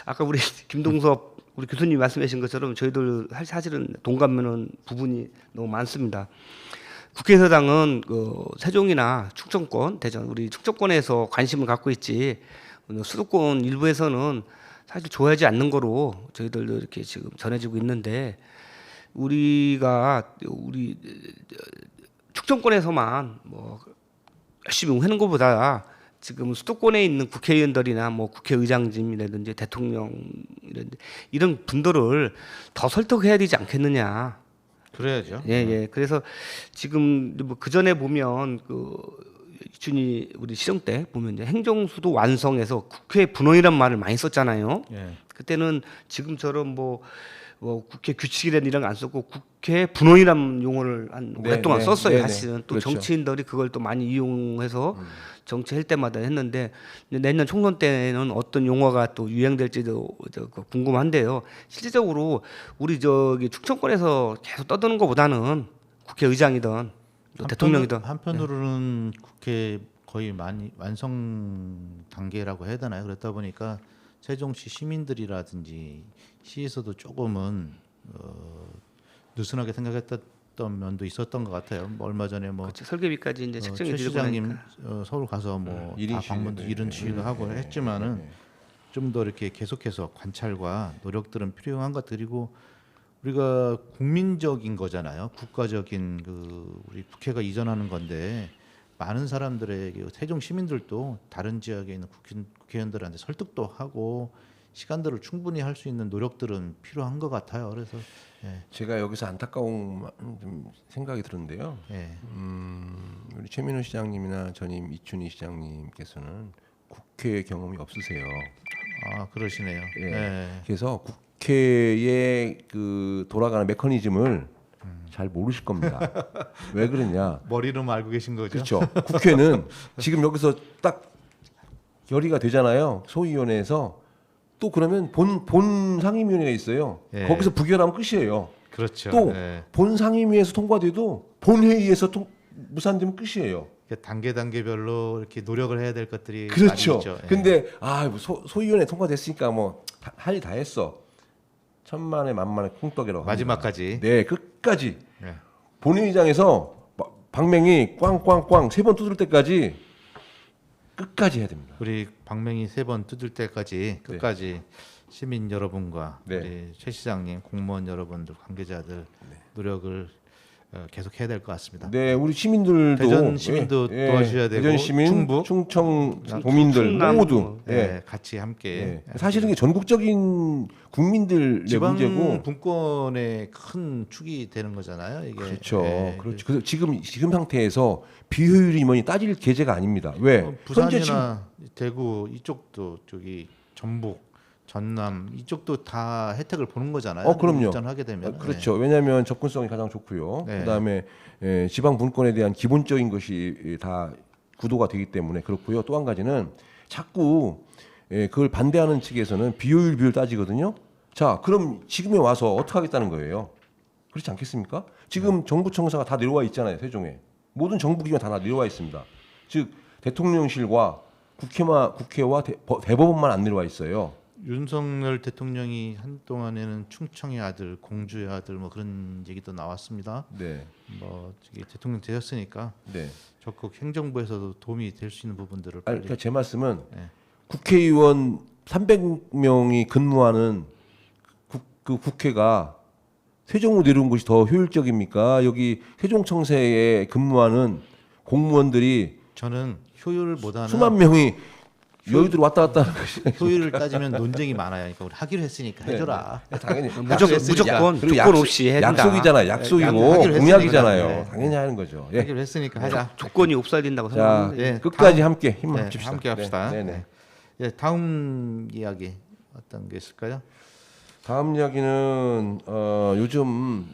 아까 우리 김동섭 우리 교수님 말씀하신 것처럼 저희들 사실은 동감하는 부분이 너무 많습니다. 국회의사당은 그 세종이나 충청권, 대전 우리 충청권에서 관심을 갖고 있지 수도권 일부에서는 사실 좋아하지 않는 거로 저희들도 이렇게 지금 전해지고 있는데 우리 충청권에서만 뭐 열심히 하는 것보다 지금 수도권에 있는 국회의원들이나 뭐 국회의장님이라든지 대통령이라든지 이런 분들을 더 설득해야 되지 않겠느냐. 그래야죠. 예. 그래서 지금 뭐 그 전에 보면 그 이춘희 우리 시정 때 보면 이제 행정수도 완성해서 국회 분원이란 말을 많이 썼잖아요. 예. 그때는 지금처럼 뭐 국회 규칙이라는 이런 거 안 썼고 국회 분원이란 용어를 한 오랫동안 썼어요. 사실은 또 그렇죠. 정치인들이 그걸 또 많이 이용해서 정치할 때마다 했는데 내년 총선 때는 어떤 용어가 또 유행될지도 궁금한데요. 실질적으로 우리 저기 충청권에서 계속 떠드는 것보다는 국회의장이든 또 대통령이든 한편으로는 국회 거의 많이 완성 단계라고 해야 되나요? 그렇다 보니까 세종시 시민들이라든지 시에서도 조금은 느슨하게 생각했던 면도 있었던 것 같아요. 뭐 얼마 전에 뭐 그렇죠. 설계비까지 이제 책정해 최 드리고 시장님 나니까. 서울 가서 뭐 다 방문도 이런 시위도 하고 했지만은 좀 더 이렇게 계속해서 관찰과 노력들은 필요한 것 그리고 우리가 국민적인 거잖아요. 국가적인 그 우리 국회가 이전하는 건데 많은 사람들에게 세종 시민들도 다른 지역에 있는 국회의원들한테 설득도 하고 시간들을 충분히 할 수 있는 노력들은 필요한 것 같아요. 그래서 제가 여기서 안타까운 좀 생각이 드는데요. 우리 최민호 시장님이나 전임 이춘희 시장님께서는 국회 경험이 없으세요. 아 그러시네요. 그래서 국회의 그 돌아가는 메커니즘을 잘 모르실 겁니다. 왜 그러냐? 머리로만 알고 계신 거죠? 그렇죠. 국회는 지금 여기서 딱 결의가 되잖아요. 소위원회에서 또 그러면 본 상임위원회가 있어요. 예. 거기서 부결하면 끝이에요. 그렇죠. 또 본 상임위에서 통과돼도 본 회의에서 무산되면 끝이에요. 단계별로 이렇게 노력을 해야 될 것들이 그렇죠. 많이 있죠. 근데 소위원회 통과됐으니까 뭐 할 일 다 했어. 천만에 만만에 콩떡이라고 마지막까지. 네, 끝까지. 네. 본회의장에서 방맹이 꽝꽝꽝 3번 두들 때까지 끝까지 해야 됩니다. 우리 방맹이 3번 뜯을 때까지 끝까지 시민 여러분과 네. 우리 최 시장님, 공무원 여러분들, 관계자들 노력을 계속 해야 될 것 같습니다. 네, 우리 시민들도 대전 시민도 도와주셔야 되고, 대전 시민, 충북, 충청 도민들 충남, 모두 네, 같이 함께 사실은 이게 전국적인 국민들의 지방 문제고 분권의 큰 축이 되는 거잖아요. 이게 그렇죠. 네, 그렇죠. 그래서 지금 상태에서 비효율이 뭐니 따질 계제가 아닙니다. 왜? 현재 지금 부산이나 대구 이쪽도 저기 전북, 전남 이쪽도 다 혜택을 보는 거잖아요. 그럼요. 입전하게 되면 그렇죠. 왜냐하면 접근성이 가장 좋고요. 네. 그다음에 지방 분권에 대한 기본적인 것이 다 구도가 되기 때문에 그렇고요. 또 한 가지는 자꾸 그걸 반대하는 측에서는 비효율 따지거든요. 자, 그럼 지금에 와서 어떻게 하겠다는 거예요? 그렇지 않겠습니까? 지금 정부 청사가 다 내려와 있잖아요. 세종에 모든 정부 기관 다 내려와 있습니다. 즉 대통령실과 국회와 대법원만 안 내려와 있어요. 윤석열 대통령이 한동안에는 충청의 아들, 공주의 아들 뭐 그런 얘기도 나왔습니다. 네, 뭐 저기 대통령 되셨으니까 네. 적극 행정부에서도 도움이 될 수 있는 부분들을 아니, 빨리 그러니까 제 말씀은 네. 국회의원 300명이 근무하는 그 국회가 세종으로 내려온 것이 더 효율적입니까? 여기 세종청사에 근무하는 공무원들이 저는 효율보다는 수만 명이 여의도로 왔다 갔다 하는 것이 효율을 따지면 논쟁이 많아요. 그러니까 우리 하기로 했으니까 해줘라. 당연히 무조건 그리고 조건 없이 해야 된다. 약속이잖아요. 약속이고 하기로 공약이잖아요. 했으니까. 당연히 하는 거죠. 예. 하기로 했으니까 하자. 조건이 없어야 된다고 자, 생각합니다. 예, 끝까지 함께 힘을 네, 합칩시다. 함께 합시다. 네, 네, 네. 예, 다음 이야기 어떤 게 있을까요? 다음 이야기는 요즘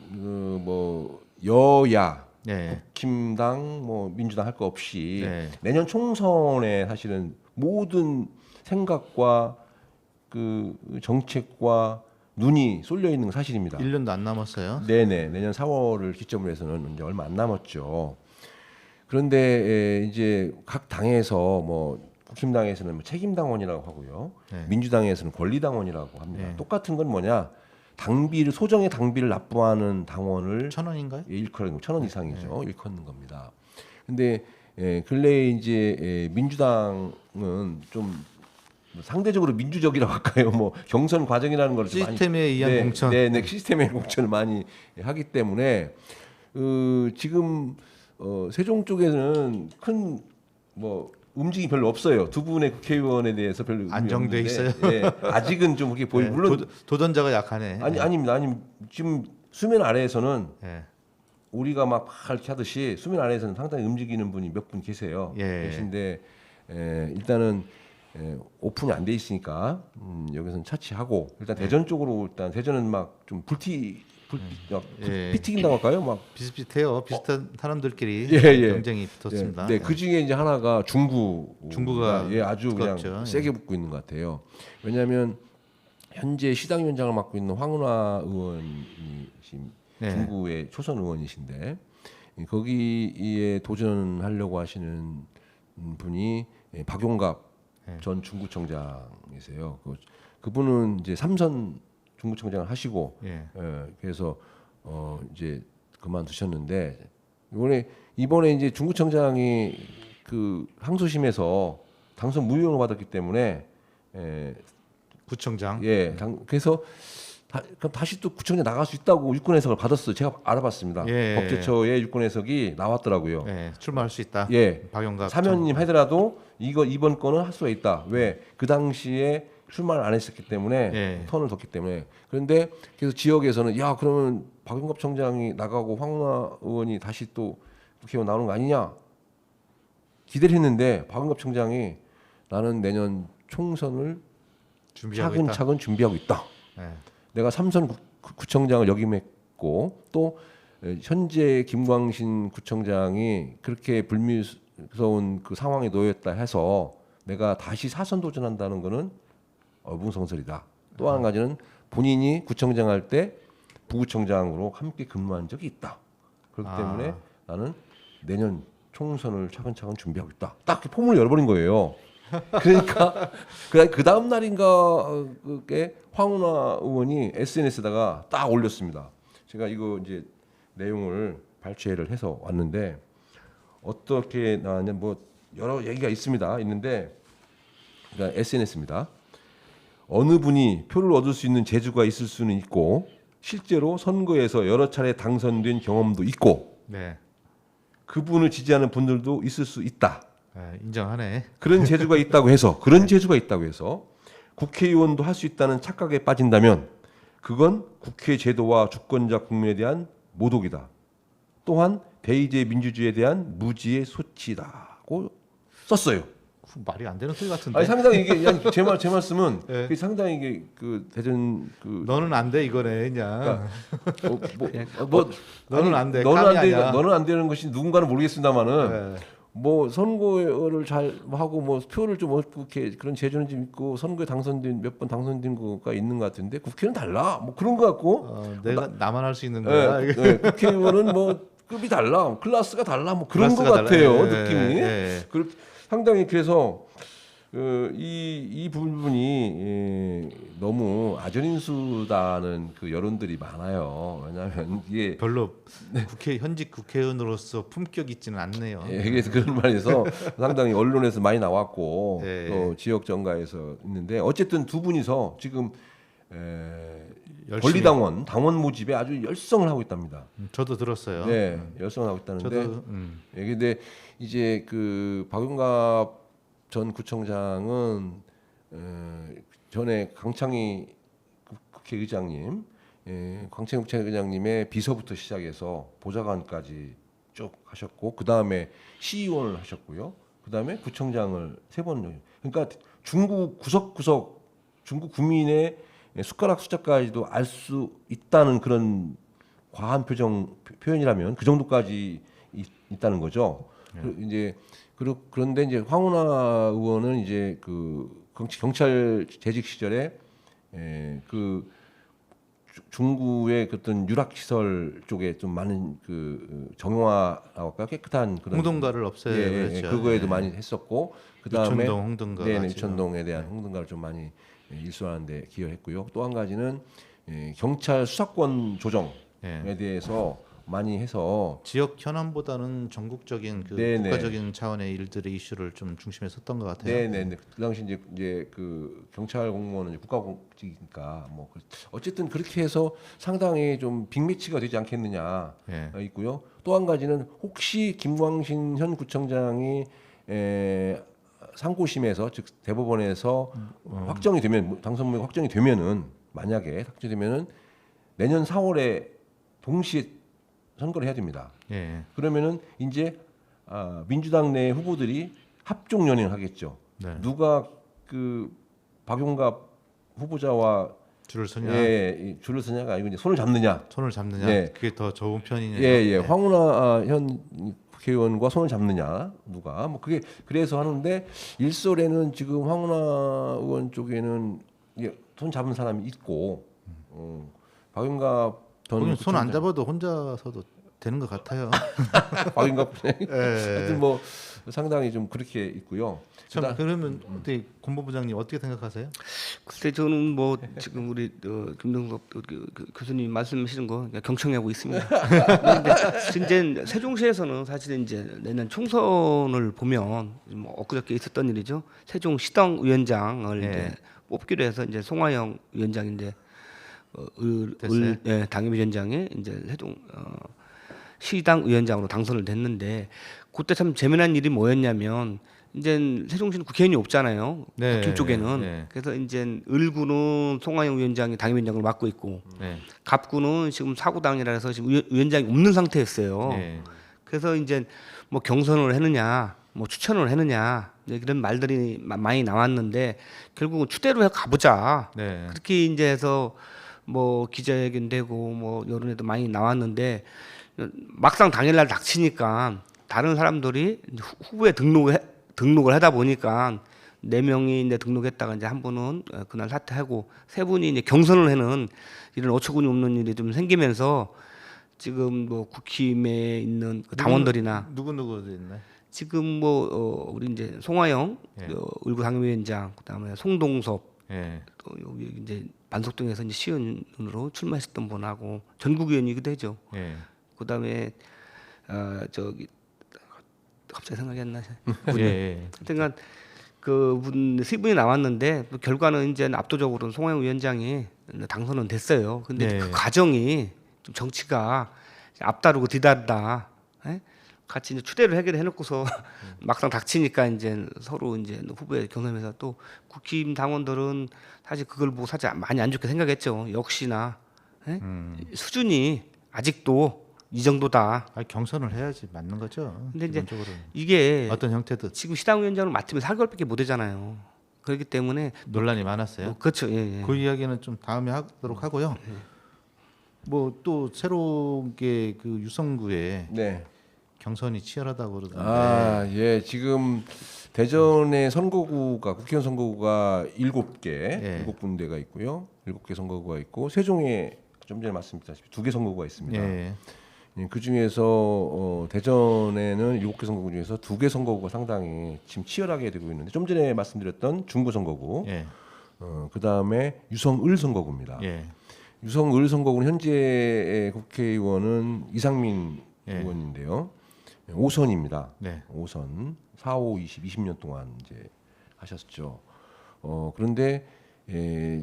뭐 여야 네. 국힘당 뭐 민주당 할 거 없이 네. 내년 총선에 사실은 모든 생각과 그 정책과 눈이 쏠려 있는 건 사실입니다. 1년도 안 남았어요. 네네 내년 4월을 기점으로 해서는 이제 얼마 안 남았죠. 그런데 이제 각 당에서 뭐 국힘당에서는 뭐 책임당원이라고 하고요, 네. 민주당에서는 권리당원이라고 합니다. 네. 똑같은 건 뭐냐? 당비를 소정의 당비를 납부하는 당원을 1,000원인가요? 일컬는 1,000원 이상이죠. 일컫는 겁니다. 근데 근래에 이제 민주당은 좀 상대적으로 민주적이라고 할까요? 뭐 경선 과정이라는 걸 좀 많이 시스템에 의한 공천. 네, 시스템에 의한 공천을 많이 하기 때문에 지금 세종 쪽에는 큰 뭐 움직임이 별로 없어요. 두 분의 국회의원에 대해서 별로 안정돼 없는데, 있어요. 예, 아직은 좀 그렇게 보이. 네, 물론 도전자가 약하네. 아닙니다. 지금 수면 아래에서는 네. 우리가 막 이렇게 하듯이 수면 아래에서는 상당히 움직이는 분이 몇 분 계세요. 예. 계신데 일단은 오픈이 안 돼 있으니까 여기서는 차치하고 일단 대전 쪽으로 일단 대전은 막 좀 예. 피 튀긴다고 할까요? 막 비슷비슷해요. 비슷한 사람들끼리 예. 경쟁이 붙었습니다. 네, 그 중에 이제 하나가 중구가 아주 뜨겁죠. 그냥 세게 붙고 있는 것 같아요. 왜냐하면 현재 시당위원장을 맡고 있는 황운하 의원이 지금 네. 중구의 초선 의원이신데 거기에 도전하려고 하시는 분이 박용갑 전 중구청장이세요. 그분은 이제 3선 중구청장을 하시고 예. 그래서 이제 그만두셨는데 이번에 이제 중구청장이 그 항소심에서 당선 무효를 받았기 때문에 구청장. 그래서 그럼 다시 또 구청장 나갈 수 있다고 유권 해석을 받았어요. 제가 알아봤습니다. 예. 법제처에 유권 해석이 나왔더라고요. 예, 출마할 수 있다. 예. 박용갑 사면님 하더라도 이번 건은 할 수가 있다. 왜? 그 당시에 출마를 안 했었기 때문에 예. 턴을 뒀기 때문에. 그런데 그래서 지역에서는 야 그러면 박용갑 청장이 나가고 황운하 의원이 다시 또 국회의원 나오는 거 아니냐 기대를 했는데 박용갑 청장이 나는 내년 총선을 준비하고 있다. 차근차근 준비하고 있다. 예. 내가 삼선 구청장을 역임했고 또 현재 김광신 구청장이 그렇게 불미스러운 그 상황에 놓였다 해서 내가 다시 사선 도전한다는 거는 어불성설이다. 또 한 가지는 본인이 구청장 할 때 부구청장으로 함께 근무한 적이 있다. 그렇기 때문에 나는 내년 총선을 차근차근 준비하고 있다. 딱 포문을 열어버린 거예요. 그러니까 그 다음 날인가 그게 황운하 의원이 SNS에다가 딱 올렸습니다. 제가 이거 이제 내용을 발췌를 해서 왔는데 어떻게 나왔냐 뭐 여러 얘기가 있는데 그러니까 SNS입니다. 어느 분이 표를 얻을 수 있는 재주가 있을 수는 있고 실제로 선거에서 여러 차례 당선된 경험도 있고 네. 그분을 지지하는 분들도 있을 수 있다. 인정하네. 그런 재주가 있다고 해서 국회의원도 할 수 있다는 착각에 빠진다면 그건 국회 제도와 주권자 국민에 대한 모독이다. 또한 대의제 민주주의에 대한 무지의 소치다고 썼어요. 말이 안 되는 소리 같은데. 아니 상당히 이게 제 말씀은 네. 그게 상당히 이게 그 대전 그 너는 안 돼 이거네 그냥. 너는 안 돼. 너는 감이 안 돼. 아니야. 너는 안 되는 것이 누군가는 모르겠습니다만은 네. 뭐 선거를 잘 하고 뭐 표를 좀 얻고 이렇게 그런 재주는 좀 있고 선거에 당선된 몇 번 당선된 거가 있는 것 같은데 국회는 달라. 뭐 그런 것 같고. 내가 나만 할 수 있는 거야. 국회의원은 뭐 급이 달라, 클래스가 달라, 뭐 그런 것 클래스가 같아요 달라. 느낌이. 상당히 그래서 이 부분이 너무 아전인수다는 그 여론들이 많아요. 왜냐하면 이게 별로 현직 국회의원으로서 품격 있지는 않네요. 그래서 그런 말에서 상당히 언론에서 많이 나왔고 예. 또 지역 정가에서 있는데 어쨌든 두 분이서 지금 열심히. 권리당원 당원 모집에 아주 열성을 하고 있답니다. 저도 들었어요. 네, 열성을 하고 있다는데. 저도 근데 이제 그 박용갑 전 구청장은 전에 강창희 국회의장님, 강창희 국회의장님의 비서부터 시작해서 보좌관까지 쭉 하셨고 그 다음에 시의원을 하셨고요. 그 다음에 구청장을 3번. 그러니까 중구 구석구석 중구 구민의 숟가락 숫자까지도 알 수 있다는 그런 과한 표현이라면 그 정도까지 있다는 거죠. 이제 그런데 이제 황운하 의원은 이제 그 경찰 재직 시절에 그 중구의 그 어떤 유락 시설 쪽에 좀 많은 그 정형화라고 할까요? 깨끗한 그런 홍등가를 없애버렸죠. 그거에도 많이 했었고 그다음에 유천동 홍등가. 네, 유천동에 대한 홍등가를 좀 많이 일소하는 데 기여했고요. 또 한 가지는 경찰 수사권 조정에 대해서 많이 해서 지역 현안보다는 전국적인 그 네네. 국가적인 차원의 일들의 이슈를 좀 중심에 섰던 것 같아요. 네네. 그 당시 이제 그 경찰 공무원은 국가공직이니까 뭐 어쨌든 그렇게 해서 상당히 좀 빅매치가 되지 않겠느냐 있고요. 또 한 가지는 혹시 김광신 현 구청장이 상고심에서 즉 대법원에서 확정이 되면 당선무효 확정이 되면은 만약에 확정되면은 내년 4월에 동시에 선거를 해야 됩니다. 그러면은 이제 민주당 내 후보들이 합종 연행을 하겠죠. 네. 누가 그 박용갑 후보자와 줄을 서냐, 줄을 서냐가 아니고 이제 손을 잡느냐. 손을 잡느냐, 네. 그게 더 좋은 편이냐. 황운하 현 국회의원과 손을 잡느냐 누가 뭐 그게 그래서 하는데 일설에는 지금 황운하 의원 쪽에는 손 잡은 사람이 있고 박용갑 손안 잡아도 혼자서도 되는 것 같아요. 박용갑 하여튼 뭐 상당히 좀 그렇게 있고요. 참 그러면 어떻게 권보부장님 어떻게 생각하세요? 글쎄 저는 뭐 지금 우리 김동섭 교수님 말씀하시는 거 경청하고 있습니다. 그런데 이제 세종시에서는 사실 이제 내년 총선을 보면 뭐 엊그저께 있었던 일이죠. 세종시당 위원장을 이제 뽑기로 해서 이제 송하영 위원장인데 당협위원장이 이제 세종 시당 위원장으로 당선을 됐는데 그때 참 재미난 일이 뭐였냐면 이제 세종시는 국회의원이 없잖아요. 북촌 쪽에는. 그래서 이제 을구는 송하영 위원장이 당협위원장을 맡고 있고 갑구는 지금 사구당이라 해서 지금 위원장이 없는 상태였어요. 그래서 이제 뭐 경선을 했느냐, 뭐 추천을 했느냐 이런 말들이 많이 나왔는데 결국은 추대로 해 가보자. 그렇게 이제 해서 뭐 기자회견되고 뭐 여론에도 많이 나왔는데 막상 당일날 닥치니까 다른 사람들이 후보에 등록을 하다 보니까 4명이 이제 등록했다가 이제 한 분은 그날 사퇴하고 3분이 이제 경선을 하는 이런 어처구니 없는 일이 좀 생기면서 지금 뭐 국힘에 있는 그 당원들이나 누구 있나요? 지금 뭐 우리 이제 송하영 을구 당협위원장 그다음에 송동섭 또 여기 이제 반석동에서 이제 시의원으로 출마했었던 분하고 전국 의원이기도 하죠. 그다음에 저기 갑자기 생각이 안 나죠. 하여튼간 그분 세 분이 나왔는데 또 결과는 이제 압도적으로 송영우 위원장이 당선은 됐어요. 근데 네. 그 과정이 좀 정치가 앞다르고 뒤다르다. 예? 같이 이제 추대를 해놓고서 막상 닥치니까 이제 서로 이제 후보에 경선에서 또 국힘 당원들은 사실 그걸 보고 사실 많이 안 좋게 생각했죠. 역시나 예? 수준이 아직도 이 정도다. 아니, 경선을 해야지 맞는 거죠. 근데 이제 기본적으로 이게 어떤 형태든 지금 시당위원장을 맡으면 4개월밖에 못 되잖아요. 그렇기 때문에 논란이 많았어요. 그렇죠. 예, 예. 그 이야기는 좀 다음에 하도록 하고요. 뭐 또 새롭게 그 유성구에 네. 경선이 치열하다고 그러던데. 아, 예. 지금 대전의 선거구가 국회의원 선거구가 7개, 예. 7군데가 있고요. 7개 선거구가 있고 세종에 좀 전에 말씀드렸다시피 2개 선거구가 있습니다. 예. 예, 그 중에서 대전에는 7개 선거구 중에서 2개 선거구가 상당히 지금 치열하게 되고 있는데 좀 전에 말씀드렸던 중구 선거구, 예. 그다음에 유성을 선거구입니다. 예. 유성을 선거구는 현재 국회의원은 이상민 예. 의원인데요. 5선입니다. 네. 5선 4, 5, 20년 동안 이제 하셨죠. 그런데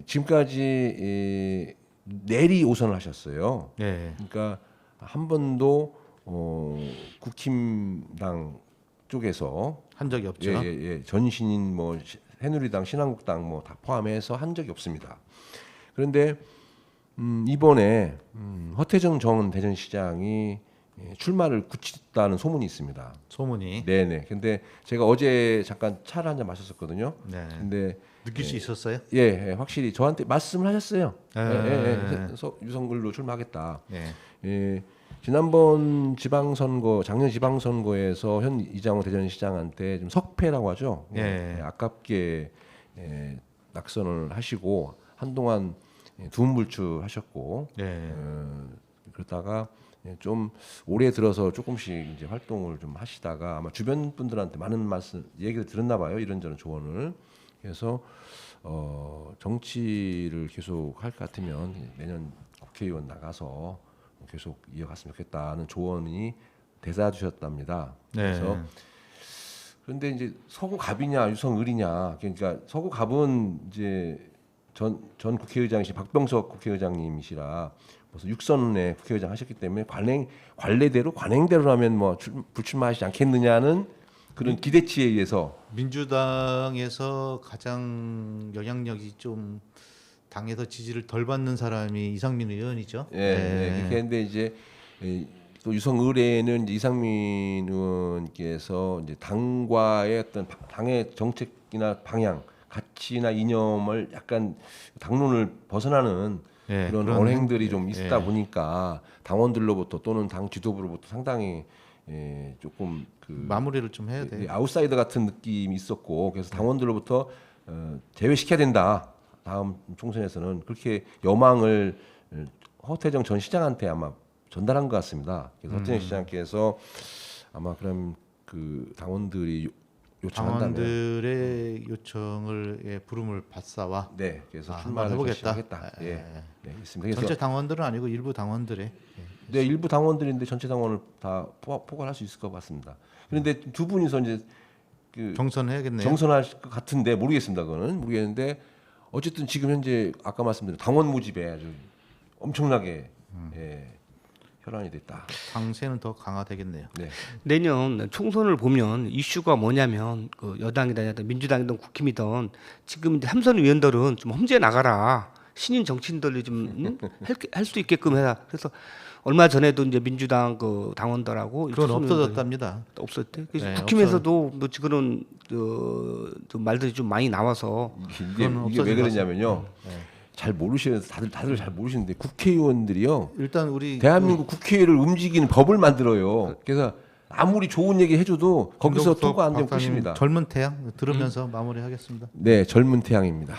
지금까지 내리 5선을 하셨어요. 예. 그러니까 한 번도 국힘당 쪽에서 한 적이 없죠. 전신인 뭐 새누리당, 신한국당 뭐 다 포함해서 한 적이 없습니다. 그런데 이번에 허태정 전 대전시장이 출마를 굳혔다는 소문이 있습니다. 소문이. 네네. 근데 제가 어제 잠깐 차를 한잔 마셨었거든요. 네. 근데 느낄 수 있었어요? 예, 확실히 저한테 말씀을 하셨어요. 예. 유성글로 출마하겠다. 예. 예, 지난번 지방선거, 작년 지방선거에서 현 이장호 대전시장한테 좀 석패라고 하죠. 예. 아깝게 낙선을 하시고 한동안 두문불출하셨고 예. 그러다가 좀 올해 들어서 조금씩 이제 활동을 좀 하시다가 아마 주변 분들한테 많은 말씀 얘기를 들었나 봐요. 이런저런 조언을. 그래서 정치를 계속 할 것 같으면 내년 국회의원 나가서 계속 이어갔으면 좋겠다는 조언이 대사 주셨답니다. 네. 그래서 그런데 이제 서구갑이냐 유성을이냐, 그러니까 서구갑은 이제 전 국회의장이신 박병석 국회의장님이시라 벌써 6선에 국회의장 하셨기 때문에 관행대로라면 뭐 불출마하시지 않겠느냐는 그런 기대치에 의해서 민주당에서 가장 영향력이 좀 당에서 지지를 덜 받는 사람이 이상민 의원이죠. 그렇게 했는데 이제 또 유성을에는 이제 이상민 의원께서 이제 당과의 어떤 당의 정책이나 방향, 가치나 이념을 약간 당론을 벗어나는 그런 언행들이 좀 있다 보니까 당원들로부터 또는 당 지도부로부터 상당히 조금 그 마무리를 좀 해야 돼요. 아웃사이더 같은 느낌이 있었고, 그래서 당원들로부터 제외시켜야 된다. 다음 총선에서는 그렇게 여망을 허태정 전 시장한테 아마 전달한 것 같습니다. 그래서 허태정 시장께서 아마 그럼 그 당원들이 요청한다면 당원들의 요청을 부름을 받사와 네, 그래서 한번 출마를 해보겠다. 하겠다. 네, 있습니다. 그래서 전체 당원들은 아니고 일부 당원들의 네, 일부 당원들인데 전체 당원을 다 포괄할 수 있을 것 같습니다. 그런데 두 분이서 이제 그 경선해야겠네요. 경선할 것 같은데 모르겠습니다. 그거는 모르겠는데 어쨌든 지금 현재 아까 말씀드린 당원 모집에 아주 엄청나게 혈안이 됐다. 당세는 더 강화되겠네요. 네. 내년 총선을 보면 이슈가 뭐냐면 그 여당이든 민주당이든 국힘이든 지금 이제 삼선 의원들은 좀 험지에 나가라. 신인 정치인들이 좀 할 수 있게끔 해라. 그래서 얼마 전에도 이제 민주당 그 당원들하고 그건 없어졌답니다. 없었대. 그래서 네, 국힘에서도 뭐 지금은 좀 말들이 좀 많이 나와서 이게 왜 그러냐면요. 네. 잘 모르시는 다들 잘 모르시는데 국회의원들이요. 일단 우리 대한민국 국회를 움직이는 법을 만들어요. 그래서 아무리 좋은 얘기 해줘도 거기서 김동석 통과 안 되면 박사님 끝입니다. 젊은 태양 들으면서 마무리하겠습니다. 네, 젊은 태양입니다.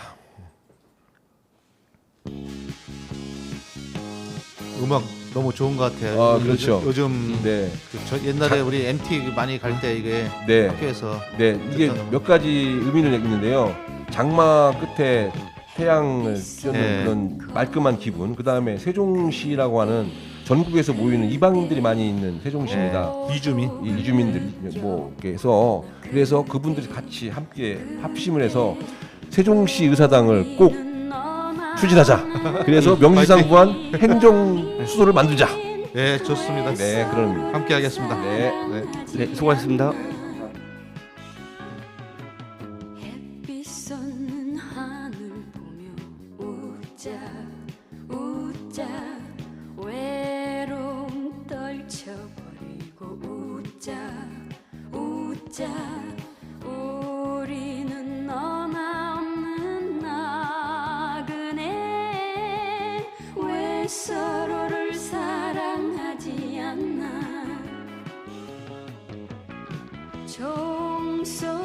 음악 너무 좋은 것 같아요. 아, 그렇죠. 요즘 네, 저 옛날에 우리 MT 많이 갈 때 이게 네, 학교에서 네. 이게 몇 가지 의미를 있는데요. 장마 끝에 태양을 띄우는 네. 그런 말끔한 기분. 그 다음에 세종시라고 하는 전국에서 모이는 이방인들이 많이 있는 세종시입니다. 이주민. 이 이주민들 뭐 그래서 그분들이 같이 함께 합심을 해서 세종시 의사당을 꼭 추진하자. 그래서 명지상부한 행정 수도를 만들자. 네, 좋습니다. 네, 그럼 함께 하겠습니다. 네. 네, 수고하셨습니다. 햇빛 쏟는 하늘 보며 웃자 웃자 외로움 떨쳐버리고 웃자 웃자 우리는 너나 없는 나그네 왜 서로를 사랑하지 않나 종소